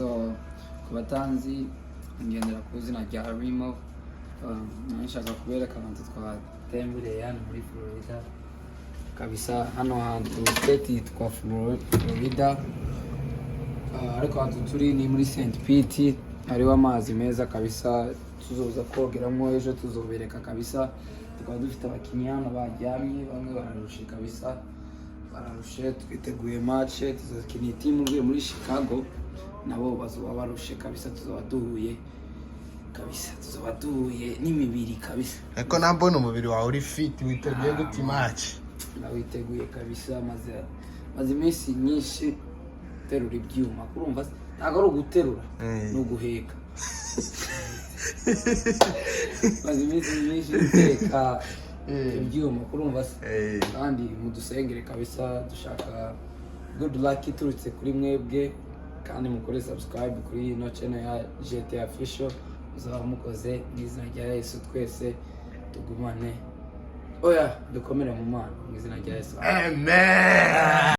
So kubatanzi ngendera ku izina rya Remo. Nashaka kubereka abantu twatembereye hano muri Florida kabisa. Hano hantu state yitwa Florida, ariko hantu turi ni muri St. Pete. Hariho amazi meza kabisa, tuzoza kogeramo ejo, tuzobereka kabisa. Tukaba dufite abakinnyi hano baryamye, bamwe bararushe kabisa, bararushe. Twiteguye match, tuzakina team muri Chicago, nabo bazoba barushe kabisa. Tuzoba duhuye kabisa, tuzoba duhuye n'imibiri kabisa. Ariko nambona umubiri wawe uri fit, witeguye guti match. Nawiteguye kabisa, maze iminsi nyinshi terura ibyuma, kurumva ntago ari uguterura no guheka. Maze iminsi nyinshi teka ibyuma, kurumva kandi mudusengere kabisa. Dushaka good luck iturutse kuri mwebwe, kandi mukore subscribe kuri no channel ya GT Official. Uzaba mukoze n'izina rya Yesu, twese tugumane. Oya dukomere mu Mana mu izina rya Yesu. Amen.